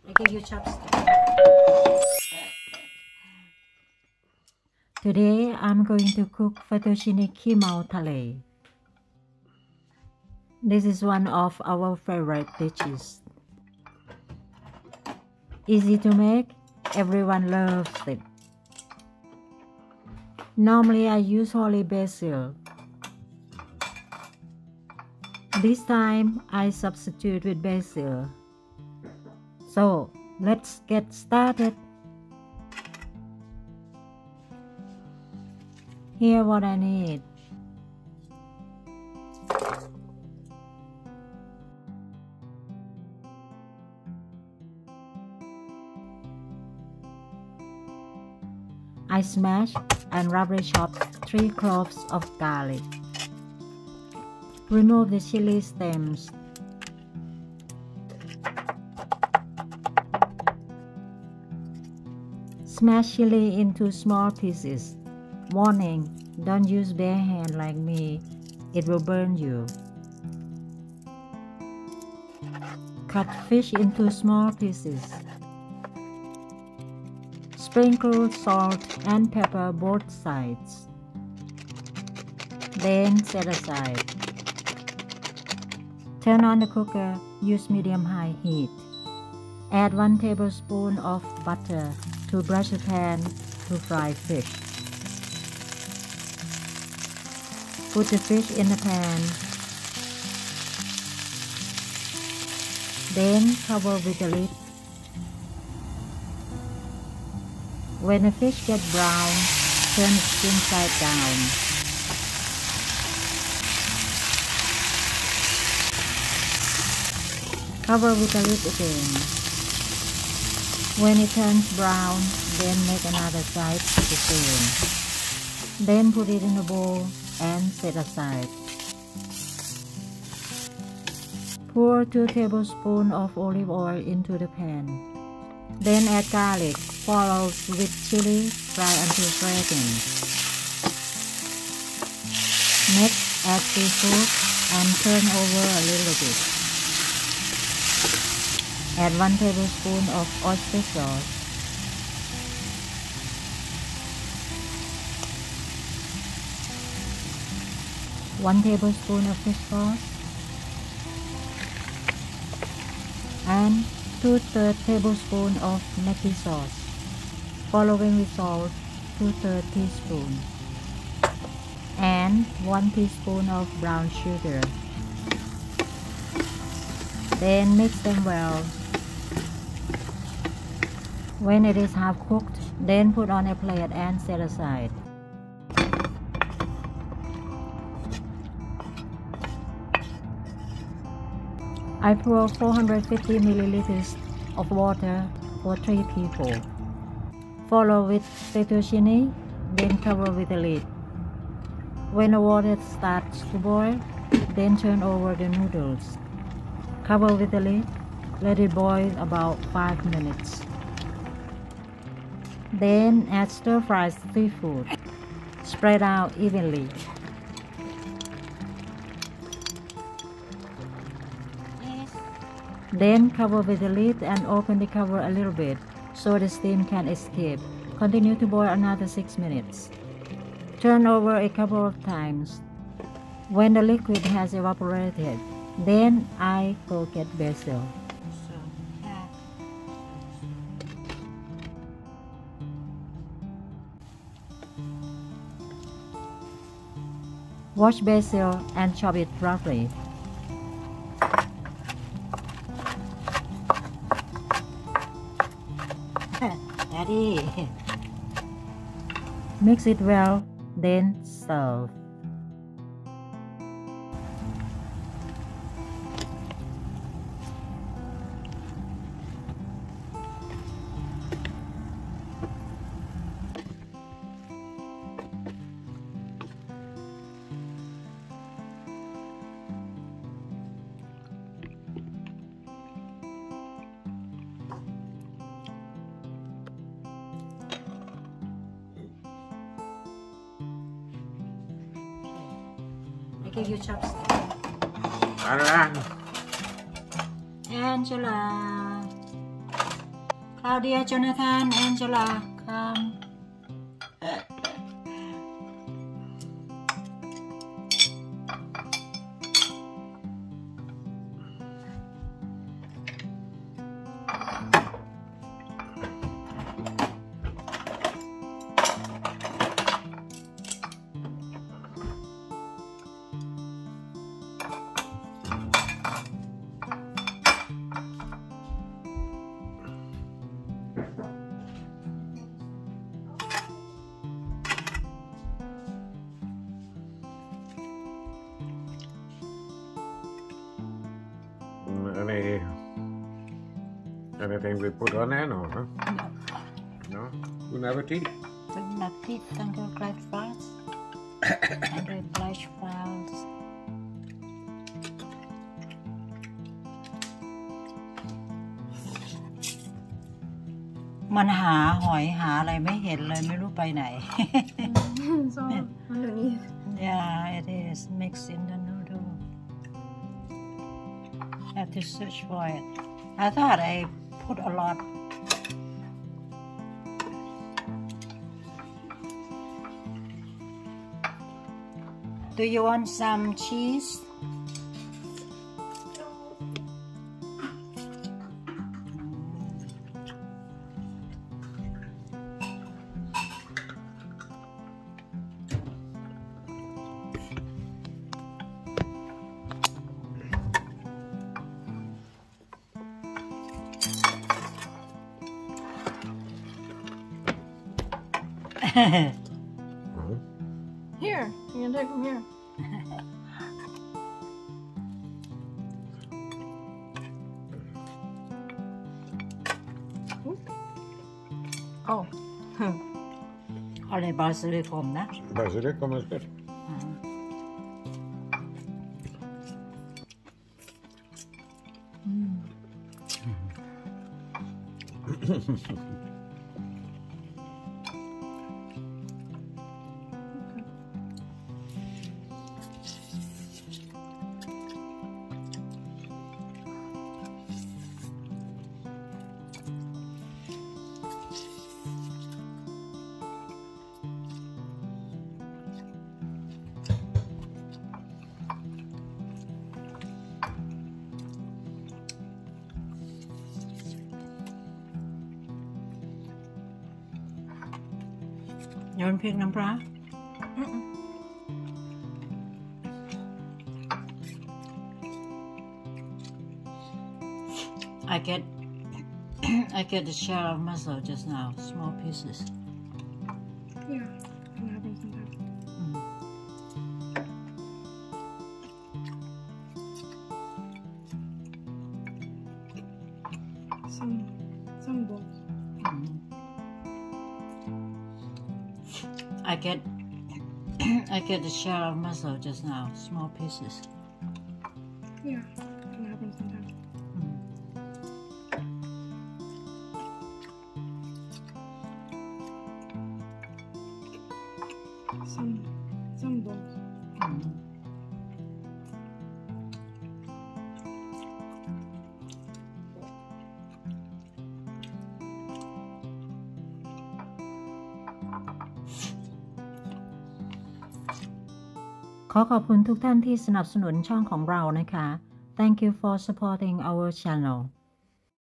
I give you chopsticks. Today I'm going to cook fettuccine kimao thale. This is one of our favorite dishes. Easy to make, everyone loves it. Normally I use holy basil. This time I substitute with basil. So let's get started. Here what I need. I smash and roughly chop 3 cloves of garlic. Remove the chili stems. Smash chili into small pieces. Warning, don't use bare hand like me, it will burn you. Cut fish into small pieces. Sprinkle salt and pepper both sides. Then set aside. Turn on the cooker, use medium-high heat. Add 1 tablespoon of butter to brush the pan to fry fish. Put the fish in the pan. Then cover with the lid. When the fish gets brown, turn the skin side down. Cover with the lid again. When it turns brown, then make another side the same. Then put it in a bowl and set aside. Pour 2 tablespoons of olive oil into the pan. Then add garlic, followed with chili, fry until fragrant. Next, add seafood and turn over a little bit. Add 1 tablespoon of oyster sauce. One tablespoon of fish sauce and 2/3 tablespoon of Maggi sauce, following with salt 2/3 teaspoon and 1 teaspoon of brown sugar. Then mix them well. When it is half cooked, then put on a plate and set aside. I pour 450 milliliters of water for 3 people. Follow with fettuccine, then cover with the lid. When the water starts to boil, then turn over the noodles. Cover with the lid, let it boil about 5 minutes. Then add stir-fried seafood. Spread out evenly. Then cover with the lid and open the cover a little bit so the steam can escape. Continue to boil another 6 minutes. Turn over a couple of times. When the liquid has evaporated, then I go get basil. Wash basil and chop it roughly. Daddy. Mix it well, then serve. Give you chopsticks. Aran. Angela. Claudia, Jonathan, Angela, come. Anything we put on there, no? Huh? No. Good appetit. Good appetit, thank you, great fast. And the flash files. มันหาหอยหาอะไรไม่เห็นเลยไม่รู้ไปไหน So underneath. Yeah, it is mixed in the noodle. I have to search for it. I thought I put a lot. Do you want some cheese? Here, you can take from here. Oh. อะไรบาซิลิคมนะ Basilikum is good.โยนพริกน้ำปลา I get I get the shell of mussel just now, small pieces. Yeah, can happen sometimes. Some bowls. I get the shell of mussel just now, small pieces. Yeah, can happen sometimes. Some bowls.ขอขอบคุณทุกท่านที่สนับสนุนช่องของเรานะคะ Thank you for supporting our channel.